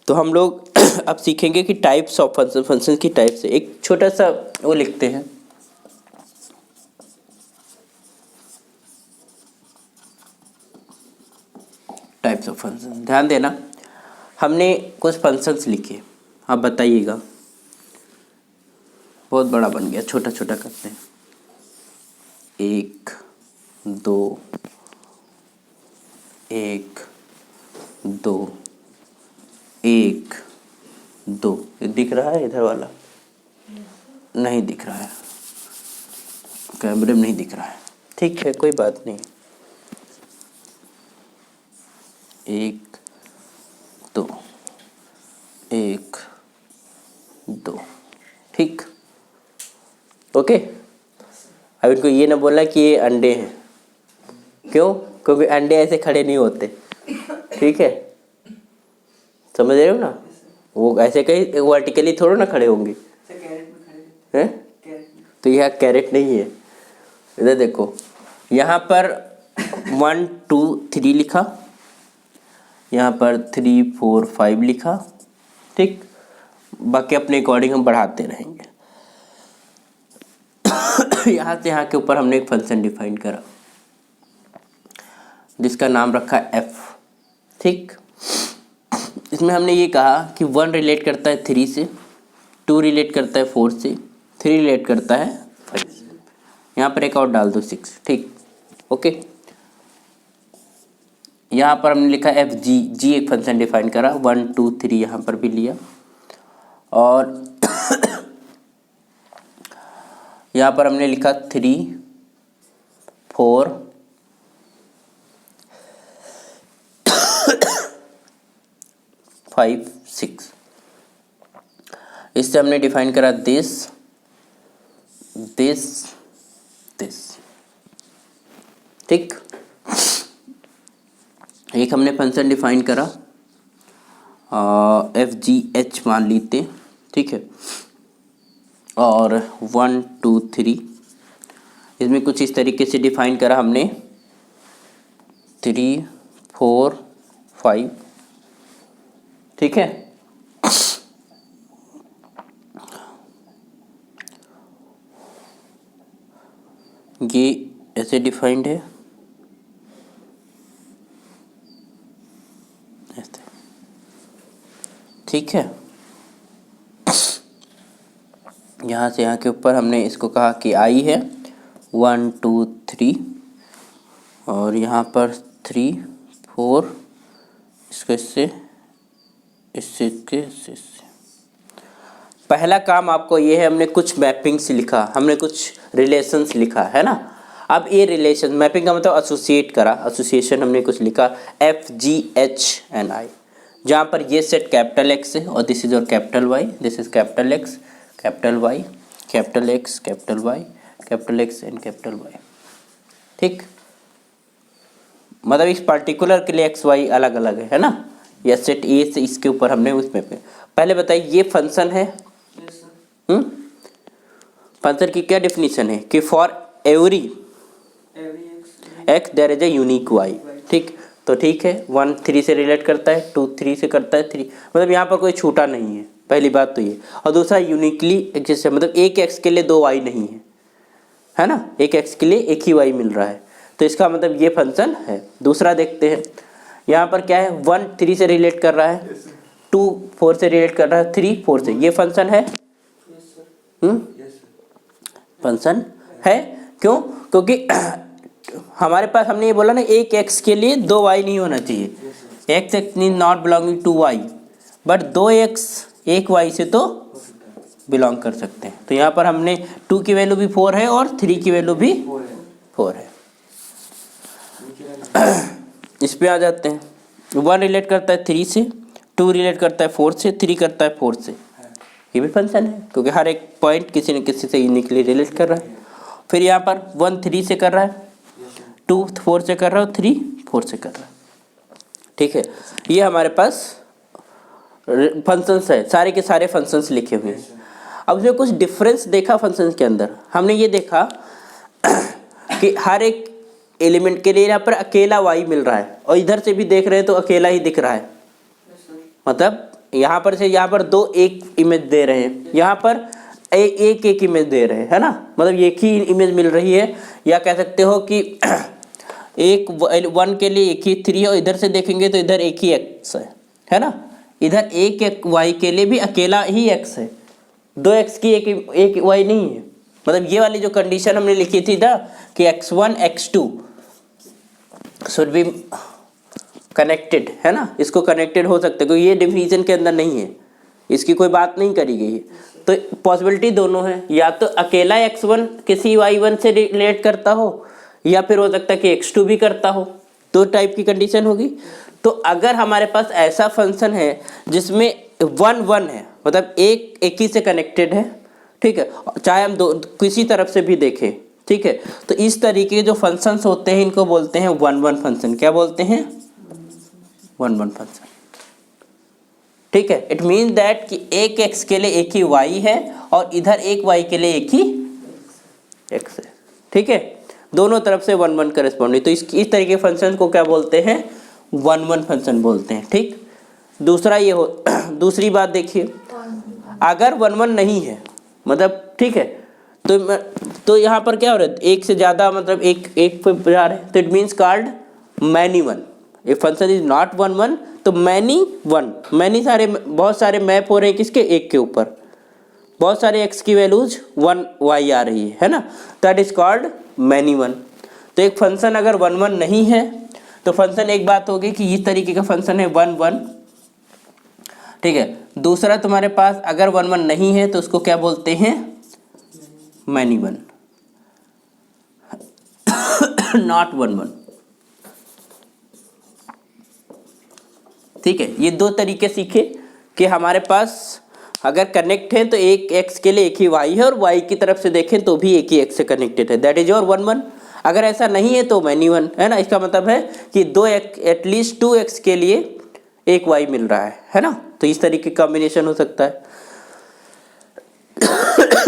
तो हम लोग अब सीखेंगे कि टाइप्स ऑफ फंक्शन, फंक्शन की टाइप से एक छोटा सा वो लिखते हैं। टाइप्स ऑफ फंक्शन, ध्यान देना हमने कुछ फंक्शंस लिखे, आप बताइएगा। बहुत बड़ा बन गया, छोटा छोटा करते हैं। 1 2 1 2 1 2, दिख रहा है इधर वाला? नहीं दिख रहा है, कैमरे में नहीं दिख रहा है, ठीक है कोई बात नहीं। 1 2 1 2, ठीक, ओके। अब इनको ये ना बोलना कि ये अंडे हैं, क्यों? क्योंकि अंडे ऐसे खड़े नहीं होते, ठीक है, समझ रहे हो ना? वो ऐसे कहीं वर्टिकली थोड़ा ना खड़े होंगे, हैं? तो यह कैरेट नहीं है। इधर देखो, यहाँ पर 1 2 3 लिखा, यहाँ पर 3 4 5 लिखा, ठीक। बाकी अपने अकॉर्डिंग हम बढ़ाते रहेंगे। यहाँ से यहाँ के ऊपर हमने एक फंक्शन डिफाइन करा जिसका नाम रखा f, ठीक। इसमें हमने ये कहा कि 1 रिलेट करता है 3 से, 2 रिलेट करता है 4 से, 3 रिलेट करता है 5 से, यहाँ पर एक और डाल दो 6, ठीक, ओके। यहाँ पर हमने लिखा एफ जी एक फंक्शन डिफाइन करा, 1 2 3 यहाँ पर भी लिया, और यहाँ पर हमने लिखा 3 4 5 6। इससे हमने डिफाइन करा दिस, ठीक। एक हमने फंक्शन डिफाइन करा FGH मान लेते, ठीक है, और 1 2 3 इसमें कुछ इस तरीके से डिफाइन करा हमने 3 4 5, ठीक है। ये ऐसे डिफाइंड है, ऐसे, ठीक है। यहाँ से यहाँ के ऊपर हमने इसको कहा कि आई है 1 2 3, और यहाँ पर 3 4, इसको इससे इससे इससे। पहला काम आपको ये है, हमने कुछ मैपिंग्स लिखा, हमने कुछ रिलेशंस लिखा है ना। अब ये रिलेशन, मैपिंग का मतलब एसोसिएट करा, एसोसिएशन हमने कुछ लिखा FGHNI, जहाँ पर ये सेट कैपिटल X है और दिस इज और capital Y, this is capital X capital Y capital X capital Y capital X and capital Y, ठीक। मतलब इस पर्टिकुलर के लिए एक्स वाई अलग अलग है ना। यह सेट ए से इसके ऊपर हमने उसमें पहले बताइए ये फंक्शन है। फंक्शन की क्या डेफिनेशन है कि for every x there is a unique y, ठीक। तो ठीक है, 1 3 से रिलेट करता है, 2 3 से करता है 3, मतलब यहाँ पर कोई छूटा नहीं है, पहली बात तो ये। और दूसरा यूनिकली एग्जिस्ट है, मतलब एक एक्स के लिए 2 वाई नहीं है ना, एक एक्स के लिए एक ही वाई मिल रहा है, तो इसका मतलब ये फंक्शन है। दूसरा देखते हैं, यहाँ पर क्या है, 1 3 से रिलेट कर रहा है, 2 4 से रिलेट कर रहा है, 3 4 से, ये फंक्शन है। फंक्शन है, क्यों? क्योंकि हमारे पास हमने ये बोला ना, एक एक्स के लिए 2 वाई नहीं होना चाहिए, x x not belonging to y, but 2 x एक वाई से तो बिलोंग कर सकते हैं। तो यहाँ पर हमने 2 की वैल्यू भी 4 है और 3 की वैल्यू भी 4 है। इस पे आ जाते हैं, 1 रिलेट करता है 3 से, 2 रिलेट करता है 4 से, 3 करता है 4 से, ये भी फंक्शन है क्योंकि हर एक पॉइंट किसी न किसी से यूनिकली रिलेट कर रहा है। फिर यहाँ पर 1 3 से कर रहा है, 2 4 से कर रहा है, 3 4 से कर रहा है, ठीक है। ये हमारे पास फंक्शंस है, सारे के सारे फंक्शंस लिखे हुए हैं। अब उसमें कुछ डिफरेंस देखा फंक्शंस के अंदर, हमने ये देखा कि हर एक एलिमेंट के लिए यहाँ पर अकेला वाई मिल रहा है, और इधर से भी देख रहे हैं तो अकेला ही दिख रहा है, मतलब यहाँ पर से यहाँ पर दो एक इमेज दे रहे हैं, यहाँ पर एक इमेज दे रहे हैं, है ना, मतलब एक ही इमेज मिल रही है। या कह सकते हो कि एक 1 के लिए एक ही 3 है, और इधर से देखेंगे तो इधर एक ही x है ना, इधर एक y के लिए भी अकेला ही x है, 2 x की एक y नहीं है। मतलब ये वाली जो कंडीशन हमने लिखी थी ना कि x1 x2 should be connected, है ना, इसको कनेक्टेड हो सकते, क्योंकि ये डेफिनेशन के अंदर नहीं है, इसकी कोई बात नहीं करी गई है। तो पॉसिबिलिटी दोनों है, या तो अकेला x1 किसी y1 से रिलेट करता हो, या फिर हो सकता है कि x2 भी करता हो, दो टाइप की कंडीशन होगी। तो अगर हमारे पास ऐसा फंक्शन है जिसमें 1 1 है, मतलब एक ही से कनेक्टेड है, ठीक है, चाहे हम दो किसी तरफ से भी देखें, ठीक है, तो इस तरीके के जो फंक्शंस होते हैं इनको बोलते हैं 1 1 फंक्शन। क्या बोलते हैं? 1 1 फंक्शन, ठीक है। इट मीन दैट कि एक x के लिए एक ही y है और इधर एक y के लिए एक ही x है, ठीक है, दोनों तरफ से 1 1 करेस्पॉन्डिंग। तो इस तरीके के फंक्शन को क्या बोलते हैं? 1 1 फंक्शन बोलते हैं, ठीक। दूसरा ये हो दूसरी बात देखिए, अगर 1 1 नहीं है, मतलब ठीक है, तो यहाँ पर क्या हो रहा है, एक से ज़्यादा, मतलब एक पे जा रहे हैं, तो it means called many one. If function is not 1 1 तो मैनी वन, मैनी सारे, बहुत सारे मैप हो रहे हैं किसके? एक के ऊपर, बहुत सारे x की वैल्यूज 1 y आ रही है ना, that is called many one. तो एक फंक्शन अगर 1 1 नहीं है तो फंक्शन, एक बात होगी कि इस तरीके का फंक्शन है 1 1, ठीक है। दूसरा तुम्हारे पास अगर 1 1 नहीं है तो उसको क्या बोलते हैं? मैनी वन, नॉट 1 1, ठीक है। ये दो तरीके सीखे कि हमारे पास अगर कनेक्ट है तो एक x के लिए एक ही y है, और y की तरफ से देखें तो भी एक ही x से कनेक्टेड है, दैट इज योर 1 1। अगर ऐसा नहीं है तो मैनी वन, है ना। इसका मतलब है कि दो एटलीस्ट 2x के लिए एक y मिल रहा है ना। तो इस तरीके का कॉम्बिनेशन हो सकता है।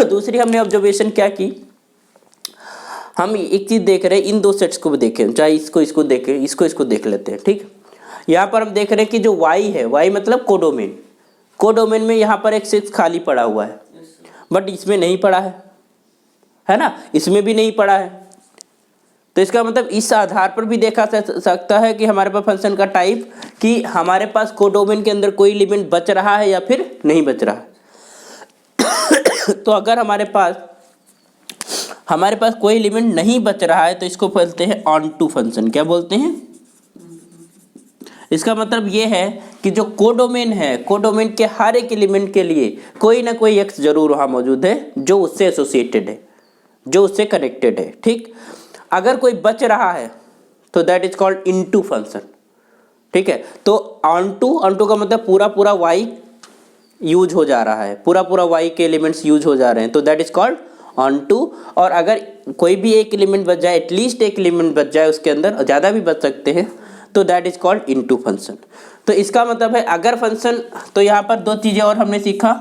दूसरी हमने ऑब्जर्वेशन क्या की, हम एक चीज देख रहे हैं, इन दो सेट्स को भी देखें, चाहे इसको देखें, इसको देख लेते हैं, ठीक। यहाँ पर हम देख रहे हैं कि जो y है, y मतलब कोडोमेन, कोडोमेन में यहाँ पर एक सेट खाली पड़ा हुआ है, बट इसमें नहीं पड़ा है ना, इसमें भी नहीं पड़ा है। तो इसका मतलब इस आधार पर भी देखा सकता है कि हमारे पास फंक्शन का टाइप, कि हमारे पास कोडोमेन के अंदर कोई एलिमेंट बच रहा है या फिर नहीं बच रहा है। तो अगर हमारे पास कोई एलिमेंट नहीं बच रहा है तो इसको बोलते हैं ऑन टू फंक्शन। क्या बोलते हैं? इसका मतलब ये है कि जो कोडोमेन है, कोडोमेन के हर एक एलिमेंट के लिए कोई ना कोई x जरूर वहाँ मौजूद है जो उससे एसोसिएटेड है, जो उससे कनेक्टेड है, ठीक। अगर कोई बच रहा है तो that is called into function, ठीक है। तो ऑन टू का मतलब पूरा y यूज हो जा रहा है, पूरा y के एलिमेंट्स यूज हो जा रहे हैं, तो that is called onto. और अगर कोई भी एक एलिमेंट बच जाए, एटलीस्ट एक एलिमेंट बच जाए उसके अंदर, ज़्यादा भी बच सकते हैं, तो that is called into function. तो इसका मतलब है अगर फंक्शन, तो यहाँ पर दो चीज़ें और हमने सीखा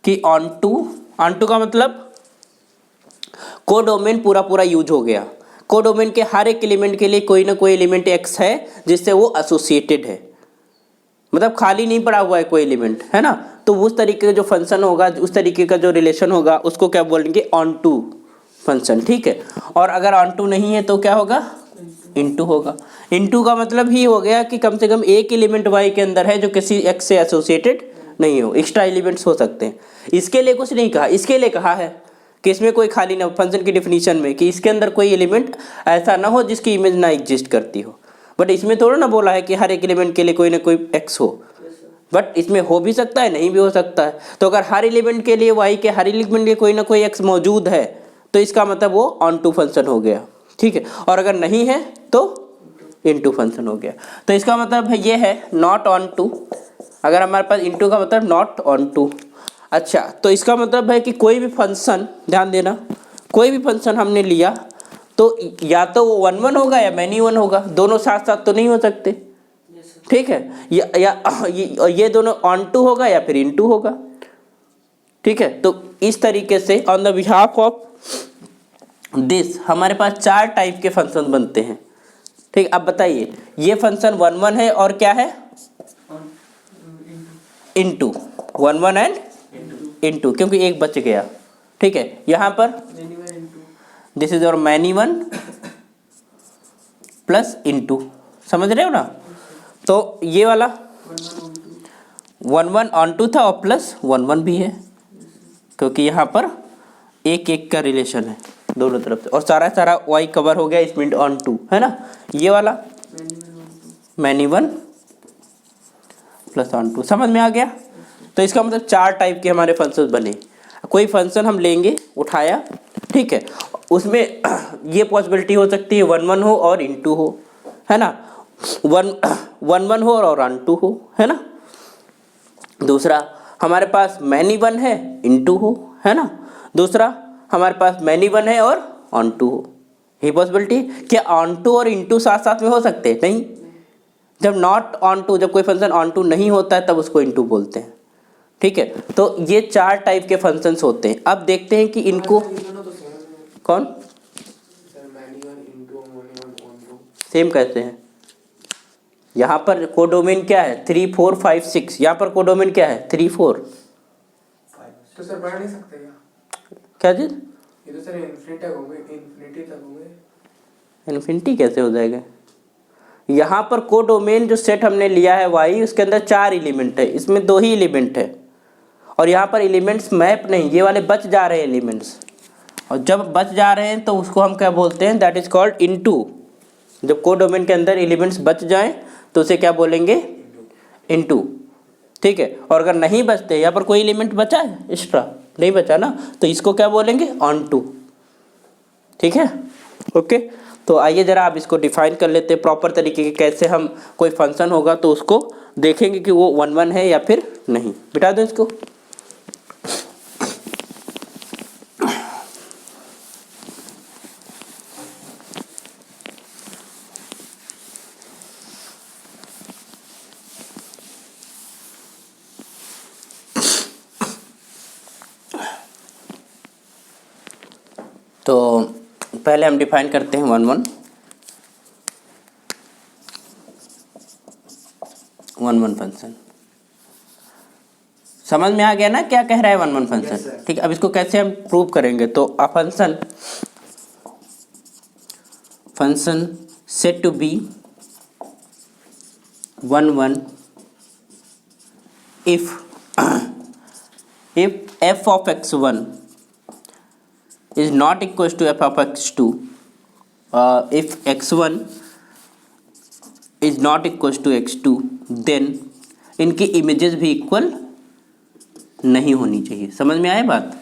कि ऑन टू का मतलब कोडोमेन पूरा यूज हो गया, कोडोमेन के हर एक एलिमेंट के लिए कोई ना कोई एलिमेंट x है जिससे वो एसोसिएटेड है, मतलब खाली नहीं पड़ा हुआ है कोई एलिमेंट, है ना। तो उस तरीके का जो फंक्शन होगा, उस तरीके का जो रिलेशन होगा, उसको क्या बोलेंगे? ऑन टू फंक्शन, ठीक है। और अगर ऑन टू नहीं है तो क्या होगा? इनटू होगा। इनटू का मतलब ही हो गया कि कम से कम एक एलिमेंट y के अंदर है जो किसी x से एसोसिएटेड नहीं हो, एक्स्ट्रा एलिमेंट्स हो सकते हैं। इसके लिए कुछ नहीं कहा, इसके लिए कहा है कि इसमें कोई खाली ना, फंक्शन की डिफिनीशन में, कि इसके अंदर कोई एलिमेंट ऐसा ना हो जिसकी इमेज ना एग्जिस्ट करती हो। बट इसमें थोड़ा ना बोला है कि हर एक एलिमेंट के लिए कोई ना कोई x हो, बट इसमें हो भी सकता है, नहीं भी हो सकता है। तो अगर हर एलिमेंट के लिए y के हर एलिमेंट के कोई ना कोई x मौजूद है तो इसका मतलब वो ऑन टू फंक्शन हो गया, ठीक है। और अगर नहीं है तो इनटू फंक्शन हो गया। तो इसका मतलब है ये है नॉट ऑन टू। अगर हमारे पास इनटू का मतलब नॉट ऑन टू। अच्छा, तो इसका मतलब है कि कोई भी फंक्शन, ध्यान देना, कोई भी फंक्शन हमने लिया तो या तो वो 1 1 होगा या मैनी वन होगा, दोनों साथ साथ तो नहीं हो सकते, ठीक है। ये दोनों ऑन टू होगा या फिर इनटू होगा, ठीक है। तो इस तरीके से on the behalf of this हमारे पास 4 टाइप के फंक्शन बनते हैं, ठीक। अब बताइए, ये फंक्शन 1 1 है और क्या है? इंटू 1 1 एंड इंटू, क्योंकि एक बच गया। ठीक है, यहाँ पर दिस इज और मैनी वन प्लस इंटू, समझ रहे हो ना। तो ये वाला 1 1 ऑन टू था और प्लस 1 1 भी है, क्योंकि यहाँ पर एक एक का रिलेशन है दोनों तरफ से, और सारा सारा वाई कवर हो गया, इस मिनट ऑन टू है ना। ये वाला many one plus onto, समझ में आ गया। तो इसका मतलब 4 टाइप के हमारे फंक्शन बने। कोई फंक्शन हम लेंगे, उठाया, ठीक है, उसमें ये पॉसिबिलिटी हो सकती है 1 1 हो और इंटू हो, है ना, 1 1 हो और ऑन टू हो, है ना। दूसरा हमारे पास मैनी वन है, इंटू हो, है ना। दूसरा हमारे पास मैनी वन है और ऑन टू हो। ये पॉसिबिलिटी, क्या ऑन टू और इंटू साथ साथ में हो सकते हैं? नहीं। जब नॉट ऑन टू, जब कोई फंक्शन ऑन टू नहीं होता है तब उसको इंटू बोलते हैं। ठीक है, तो ये 4 टाइप के फंक्शंस होते हैं। अब देखते हैं कि इनको कौन सेम कैसे हैं। यहाँ पर कोडोमेन क्या है 3 4 5 6, यहाँ पर कोडोमेन क्या है 3 4। तो सर बढ़ा नहीं सकते क्या चीज? ये तो सर इन्फिनिटी तक होंगे। इन्फिनिटी कैसे हो जाएगा? यहाँ पर कोडोमेन जो सेट हमने लिया है वाई, उसके अंदर 4 एलिमेंट है, इसमें 2 ही एलिमेंट है, और यहाँ पर एलिमेंट्स मैप नहीं, ये वाले बच जा रहे हैं एलिमेंट्स। और जब बच जा रहे हैं तो उसको हम क्या बोलते हैं, दैट इज कॉल्ड इनटू। जब कोडोमेन के अंदर एलिमेंट्स बच जाएं तो उसे क्या बोलेंगे, इनटू। ठीक है, और अगर नहीं बचते, यहाँ पर कोई एलिमेंट बचा है एक्स्ट्रा, नहीं बचा ना, तो इसको क्या बोलेंगे, ऑन टू। ठीक है, ओके। तो आइए जरा आप इसको डिफाइन कर लेते हैं प्रॉपर तरीके के, कैसे हम कोई फंक्शन होगा तो उसको देखेंगे कि वो 1 1 है या फिर नहीं। बिठा दो इसको। तो पहले हम डिफाइन करते हैं 1 1 फंक्शन। समझ में आ गया ना क्या कह रहा है 1 1 फंक्शन? ठीक है, अब इसको कैसे हम प्रूव करेंगे। तो a function set to be 1 1 if f of x1 is not equals to f of x2, if x1 is not equals to x2, then इनकी इमेजेस भी इक्वल नहीं होनी चाहिए। समझ में आए बात?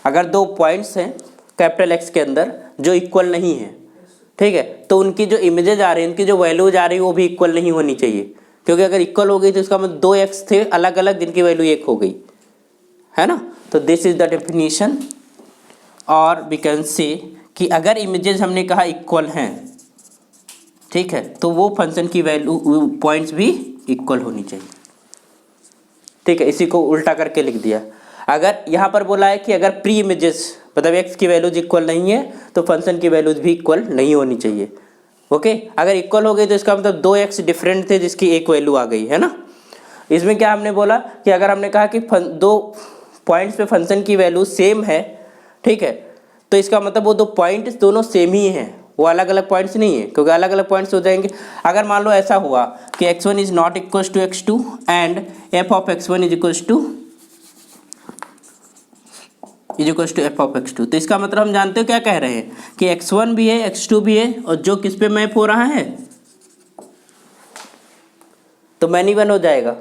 अगर 2 पॉइंट्स हैं कैपिटल X के अंदर जो इक्वल नहीं है, ठीक है, तो उनकी जो इमेजेस आ रही हैं, उनकी जो वैल्यूज आ रही है वो भी इक्वल नहीं होनी चाहिए, क्योंकि अगर इक्वल हो गई तो इसका मतलब 2 x थे अलग अलग जिनकी वैल्यू 1 हो गई, है ना। तो दिस इज द डेफिनेशन। और वी कैन से कि अगर इमेजेस हमने कहा इक्वल हैं, ठीक है, तो वो फंक्शन की वैल्यू पॉइंट्स भी इक्वल होनी चाहिए। ठीक है, इसी को उल्टा करके लिख दिया। अगर यहाँ पर बोला है कि अगर प्री इमेजेस मतलब x की वैल्यूज इक्वल नहीं है तो फंक्शन की वैल्यूज भी इक्वल नहीं होनी चाहिए। ओके, अगर इक्वल हो गई तो इसका मतलब 2x डिफरेंट थे जिसकी एक वैल्यू आ गई, है ना। इसमें क्या हमने बोला कि अगर हमने कहा कि 2 पॉइंट्स पे फंक्शन की वैल्यू सेम है, ठीक है, तो इसका मतलब वो 2 पॉइंट्स दोनों सेम ही हैं, वो अलग अलग पॉइंट्स नहीं है, क्योंकि अलग अलग पॉइंट्स हो जाएंगे। अगर मान लो ऐसा हुआ कि x1 is not equals to x2 and f of x1 is equals to f of x2, तो इसका मतलब हम जानते हो क्या कह रहे हैं कि x1 भी है x2 भी है, और जो किस पे मैप हो रहा है तो मैनी वन हो जाएगा।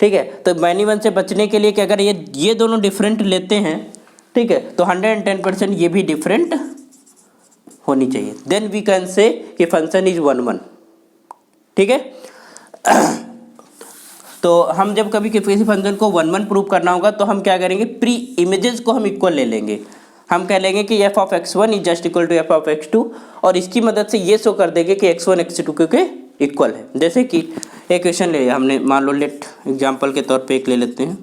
ठीक है, तो मैनी वन से बचने के लिए कि अगर ये दोनों डिफरेंट लेते हैं, ठीक है, तो 110% ये भी डिफरेंट होनी चाहिए, देन वी कैन से कि फंक्शन इज 1 1। ठीक है, तो हम जब कभी किसी फंक्शन को 1 1 प्रूव करना होगा तो हम क्या करेंगे, प्री इमेजेस को हम इक्वल ले लेंगे। हम कह लेंगे कि f of x1 is just equal to f of x2, और इसकी मदद से ये शो कर देंगे कि x1 x2 के इक्वल है। जैसे कि एक क्वेश्चन ले लिया हमने, मान लो लेट एग्जांपल के तौर पे एक ले लेते हैं।